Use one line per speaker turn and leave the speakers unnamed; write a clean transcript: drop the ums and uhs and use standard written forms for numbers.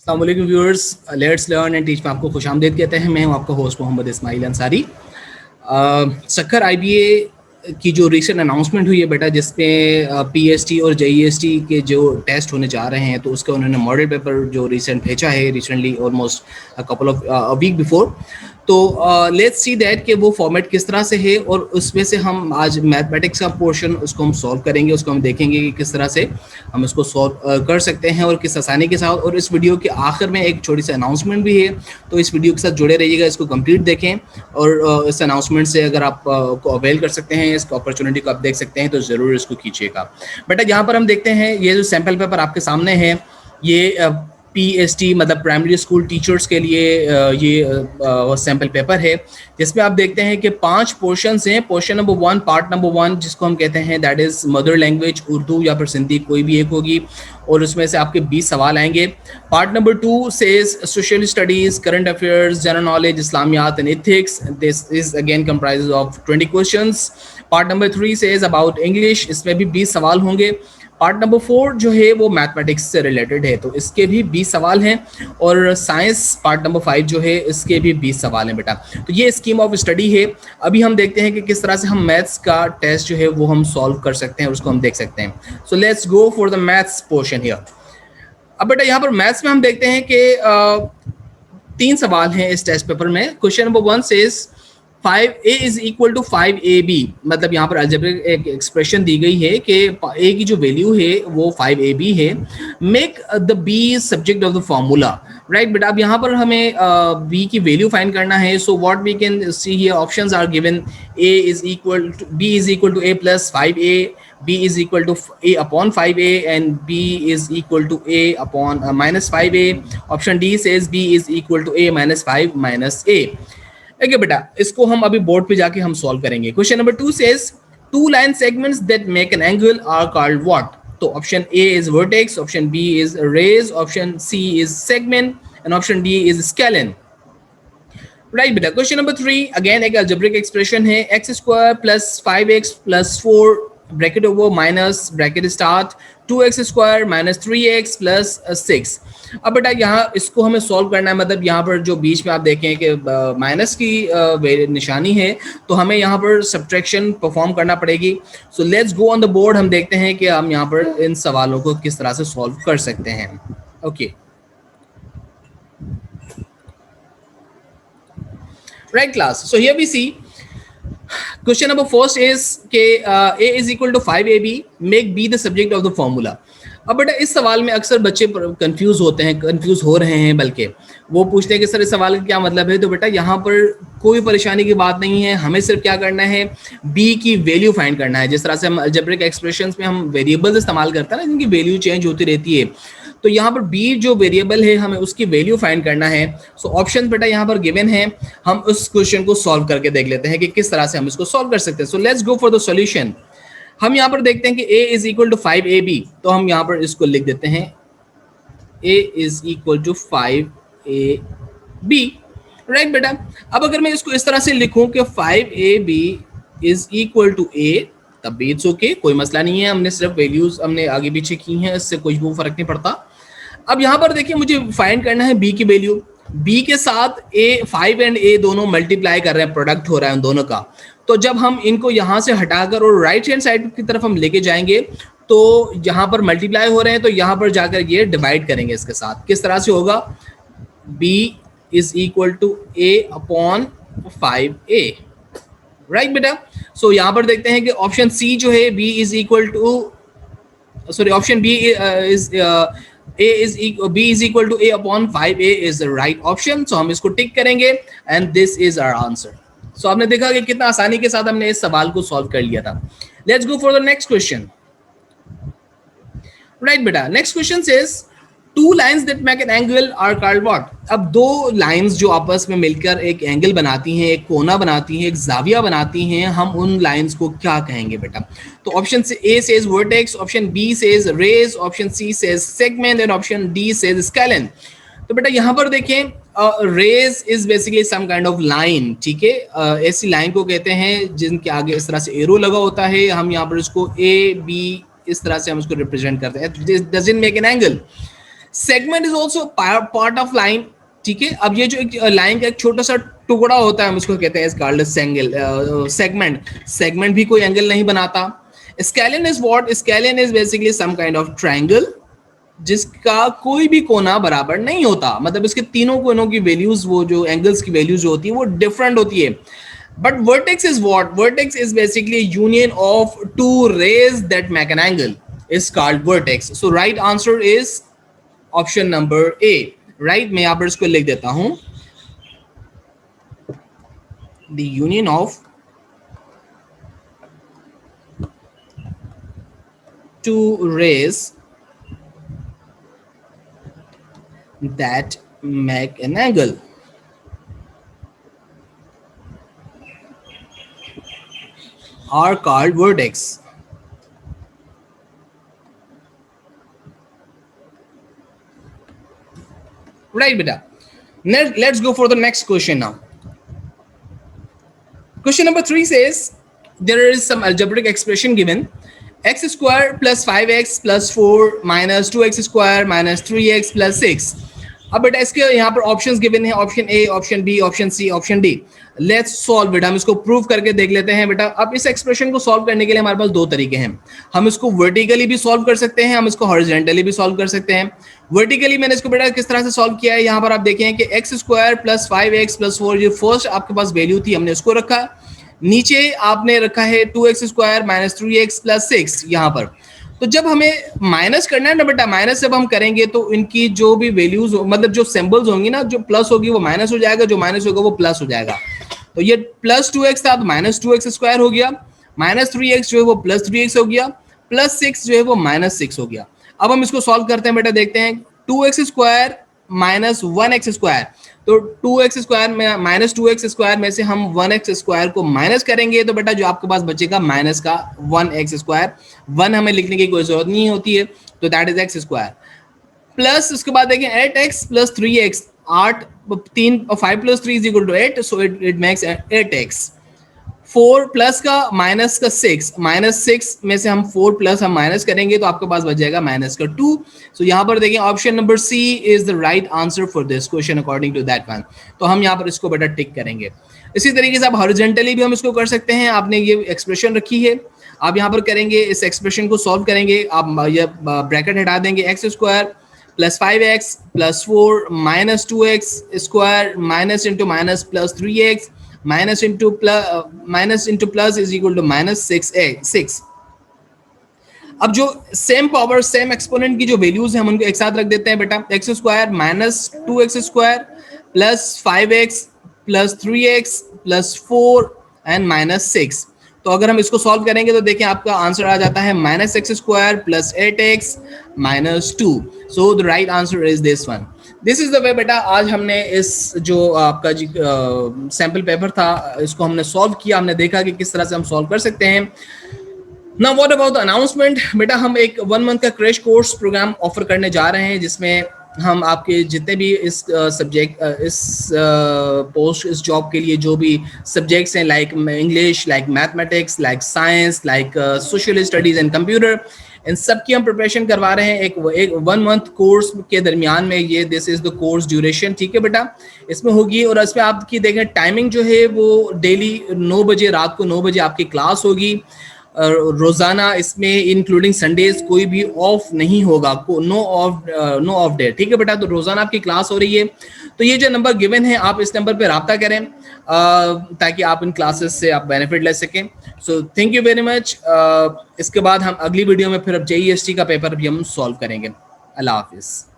अस्सलाम वालेकुम viewers, let's learn and teach में आपको खुशामदीद कहते हैं। मैं हूं आपका होस्ट मोहम्मद इस्माइल अंसारी। सक्कर आईबीए की जो रिसेंट अनाउंसमेंट हुई है बेटा, जिसमें पीएसटी और जेईएसटी के जो टेस्ट होने जा रहे हैं, तो उसका उन्होंने मॉडल पेपर जो रिसेंट भेजा है recently, almost couple of week before. तो लेट्स सी दैट कि वो फॉर्मेट किस तरह से है, और उसमें से हम आज मैथमेटिक्स का पोर्शन उसको हम सॉल्व करेंगे। उसको हम देखेंगे कि किस तरह से हम इसको सॉल्व कर सकते हैं और किस आसानी के साथ। और इस वीडियो के आखिर में एक छोटी सी अनाउंसमेंट भी है, तो इस वीडियो के साथ जुड़े रहिएगा, इसको कंप्लीट देखें। और इस अनाउंसमेंट से अगर आप को अवेल कर सकते हैं, इस अपॉर्चुनिटी को आप देख सकते हैं, तो ज़रूर इसको कीजिएगा। बेटा यहाँ पर हम देखते हैं, ये जो सैम्पल पेपर आपके सामने है, ये पीएसटी मतलब प्राइमरी स्कूल टीचर्स के लिए ये सैम्पल पेपर है, जिसमें आप देखते हैं कि 5 पोर्शंस हैं। पोर्शन नंबर 1, पार्ट नंबर 1, जिसको हम कहते हैं that is mother language, Urdu या फिर सिंधी, कोई भी एक होगी, और उसमें से आपके 20 सवाल आएंगे। Part number 2 says social studies, current affairs, general knowledge, Islamiyat and ethics. This is again comprises of 20 questions. Part number 3 says about English, इसमें भी 20 सवाल होंगे। पार्ट नंबर 4 जो है वो मैथमेटिक्स से रिलेटेड है, तो इसके भी 20 सवाल हैं। और साइंस पार्ट नंबर 5 जो है, इसके भी 20 सवाल हैं बेटा। तो ये स्कीम ऑफ स्टडी है। अभी हम देखते हैं कि किस तरह से हम मैथ्स का टेस्ट जो है वो हम सॉल्व कर सकते हैं, और उसको हम देख सकते हैं। So let's go for the maths portion here. अब बेटा यहाँ पर मैथ्स में हम देखते हैं कि 3 सवाल हैं इस टेस्ट पेपर में। Question number 1 says 5a is equal to 5ab, मतलब यहाँ पर अलजेब्रिक एक एक्सप्रेशन दी गई है कि a की जो वैल्यू है वो 5ab है। Make the b subject of the formula, right बेटा। अब यहाँ पर हमें b की वैल्यू फाइंड करना है। So what we can see here, options are given. a is equal to b is equal to a plus 5a, b is equal to a upon 5a, and b is equal to a upon minus 5a. Option D says b is equal to a minus 5 minus a. Okay बेटा, इसको हम अभी board पे जाके हम solve करेंगे। Question number 2 says 2 line segments that make an angle are called what. तो option A is vertex, option B is rays, option C is segment, and option D is scalene. Right बेटा। Question number 3 again एक algebraic expression है, x square plus 5x plus 4 bracket over minus bracket start 2x square minus 3x plus 6। अब बेटा यहाँ इसको हमें solve करना है, मतलब यहाँ पर जो बीच में आप देखें कि माइनस की निशानी है, तो हमें यहाँ पर सब्ट्रैक्शन परफॉर्म करना पड़ेगी। So let's go on the board. हम देखते हैं कि हम यहाँ पर इन सवालों को किस तरह से सॉल्व कर सकते हैं। Okay right class. So here we see question number first is k a is equal to 5ab, make b the subject of the formula. अब बेटा इस सवाल में अक्सर बच्चे कंफ्यूज होते हैं, कंफ्यूज हो रहे हैं, बल्कि वो पूछते हैं कि सर इस सवाल का क्या मतलब है। तो बेटा यहाँ पर कोई परेशानी की बात नहीं है, हमें सिर्फ क्या करना है, b की वैल्यू फाइंड करना है। जिस तरह से हम अलजेब्रिक एक्सप्रेशंस में हम वेरिएबल्स इस्तेमाल करते हैं ना, जिनकी वैल्यू चेंज होती रहती है, तो यहाँ पर b जो वेरिएबल है हमें उसकी वैल्यू फाइंड करना है। सो ऑप्शन बेटा यहाँ पर गिवन है, हम उस क्वेश्चन को सॉल्व करके देख लेते हैं कि किस तरह से हम इसको सॉल्व कर सकते हैं। So let's go for the solution. हम यहाँ पर देखते हैं कि a is equal to 5ab, तो हम यहाँ पर इसको लिख देते हैं a is equal to 5ab, right बेटा। अब अगर मैं इसको इस तरह से लिखूं कि 5ab is equal to a, तब भी इट्स ओके, कोई मसला नहीं है। हमने सिर्फ वैल्यूज हमने आगे पीछे की हैं, इससे कोई वो फर्क नहीं पड़ता। अब यहाँ पर देखिए मुझे फाइंड करना है b की वैल्यू। b के साथ a 5 एंड a दोनों मल्टीप्लाई कर रहे हैं, प्रोडक्ट हो रहा है उन दोनों का। तो जब हम इनको यहाँ से हटाकर और राइट हैंड साइड की तरफ हम लेके जाएंगे, तो यहाँ पर मल्टीप्लाई हो रहे हैं, तो यहाँ पर जाकर ये डिवाइड करेंगे इसके साथ। किस तरह से होगा, b is equal to a upon 5a, right बेटा। सो यहाँ पर देखते हैं कि ऑप्शन सी जो है b is equal to, sorry option b is b is equal to a upon 5a is the right option. So हम इसको टिक करेंगे and this is our answer. So आपने देखा कि कितना आसानी के साथ हमने इस सवाल को सॉल्व कर लिया था। Let's go for the next question. Right बेटा, next question says 2 lines that make an angle are called what? अब 2 लाइंस जो आपस में मिलकर एक एंगल बनाती हैं, एक कोना बनाती हैं, एक जाविया बनाती हैं, हम उन लाइंस को क्या कहेंगे बेटा। तो option A says vertex, option B says rays, option C says segment, and option D says scalene. तो बेटा यहाँ पर देखें, rays is basically some kind of line, ठीक है। ऐसी लाइन को कहते हैं जिनके आगे इस तरह से एरो लगा होता है। हम यहाँ पर इसको ए बी इस तरह से हम इसको रिप्रेजेंट करते हैं। This doesn't make an angle. Segment is also part of line, ठीक है। अब ये जो एक लाइन का एक छोटा सा टुकड़ा होता है, हम उसको कहते हैं सेगमेंट। सेगमेंट भी कोई एंगल नहीं बनाता। Scalene is what? Scalene is basically some kind of triangle जिसका कोई भी कोना बराबर नहीं होता, मतलब इसके तीनों कोनों की वैल्यूज, वो जो एंगल्स की वैल्यूज जो होती है वो डिफरेंट होती है। But vertex is what? Vertex is basically union of two rays that make an angle is called vertex. So right answer is option number A, right. मैं यहां पर इसको लिख देता हूं, the union of two rays that make an angle are called vertex. Right, beta. Let's go for the next question now. Question number 3 says there is some algebraic expression given: x square plus 5x plus 4 minus 2x square minus 3x plus 6. अब बेटा इसके यहाँ पर options given है, option A, option B, option C, option D. Let's solve बेटा, हम इसको prove करके देख लेते हैं बेटा। अब इस एक्सप्रेशन को सॉल्व करने के लिए हमारे पास दो तरीके हैं। हम इसको वर्टिकली भी सॉल्व कर सकते हैं, हम इसको हॉरिजॉन्टली भी सॉल्व कर सकते हैं। वर्टिकली मैंने इसको बेटा किस तरह से सॉल्व किया है, यहाँ पर आप देखें कि x square plus 5x plus 4, ये फर्स्ट आपके पास वैल्यू थी, हमने उसको रखा। नीचे आपने रखा है 2x square minus 3x plus 6 यहाँ पर। तो जब हमें माइनस करना है ना बेटा, माइनस जब हम करेंगे तो इनकी जो भी वैल्यूज, मतलब जो सिंबल्स होंगी ना, जो प्लस होगी वो माइनस हो जाएगा, जो माइनस होगा वो प्लस हो जाएगा। तो ये प्लस 2x था तो माइनस 2x स्क्वायर हो गया, माइनस 3x जो है वो प्लस 3x हो गया, प्लस 6 जो है वो माइनस 6 हो गया। अब हम इसको सॉल्व करते हैं बेटा, देखते हैं 2x square minus 1x square. तो 2x स्क्वायर में माइनस 2x स्क्वायर में से हम 1x स्क्वायर को माइनस करेंगे तो बेटा जो आपके पास बचेगा माइनस का 1x स्क्वायर। 1 हमें लिखने की कोई जरूरत नहीं होती है, तो that is x square. Plus उसके बाद देखें 8x plus 3x, 8 3 5 plus 3 is equal to 8, so it makes 8x। 4 plus का माइनस का 6, माइनस 6 में से हम 4 प्लस हम माइनस करेंगे तो आपके पास बच जाएगा माइनस का 2। सो यहाँ पर देखिए option number C is the right answer for this question according to that one. तो हम यहाँ पर इसको बेटा टिक करेंगे। इसी तरीके से आप हॉरिजॉन्टली भी हम इसको कर सकते हैं। आपने ये एक्सप्रेशन रखी है, आप यहाँ पर करेंगे, इस एक्सप्रेशन को सॉल्व करेंगे, आप ये ब्रैकेट हटा देंगे, X square plus 5x plus 4 minus 2x square minus into minus plus 3x minus into plus is equal to minus 6। अब जो सेम पावर सेम एक्सपोनेंट की जो वैल्यूज हैं हम उनको एक साथ रख देते हैं बेटा। X square minus 2x square plus 5x plus 3x plus 4 and minus 6। तो अगर हम इसको सॉल्व करेंगे तो देखिए आपका आंसर आ जाता है minus x square plus 8x minus 2। So the right answer is this one. This is the way बेटा। आज हमने इस जो आपका जी सैम्पल पेपर था इसको हमने सॉल्व किया, हमने देखा कि किस तरह से हम सॉल्व कर सकते हैं। Now what about the announcement बेटा, हम एक 1 मंथ का क्रैश कोर्स प्रोग्राम ऑफर करने जा रहे हैं जिसमें हम आपके जितने भी इस सब्जेक्ट इस पोस्ट इस जॉब के लिए जो भी सब्जेक्ट्स हैं, like English, like mathematics, like science, like social studies and computer, इन सब की हम प्रिपरेशन करवा रहे हैं एक 1 मंथ कोर्स के दरमियान में। ये this is the course duration, ठीक है बेटा, इसमें होगी। और इसमें आपकी देखें टाइमिंग जो है वो डेली 9 बजे, रात को 9 बजे आपकी क्लास होगी। रोजाना इसमें इंक्लूडिंग संडेज कोई भी ऑफ नहीं होगा, नो ऑफ डे, ठीक है बेटा। तो रोजाना आपकी क्लास हो रही है। तो ये जो नंबर गिवन है आप इस नंबर पे राब्ता करें ताकि आप इन क्लासेस से आप बेनिफिट ले सकें। So thank you very much. इसके बाद हम अगली वीडियो में फिर अब JEST का पेपर भी हम सॉल्व करेंगे। अल्लाह हाफिज़।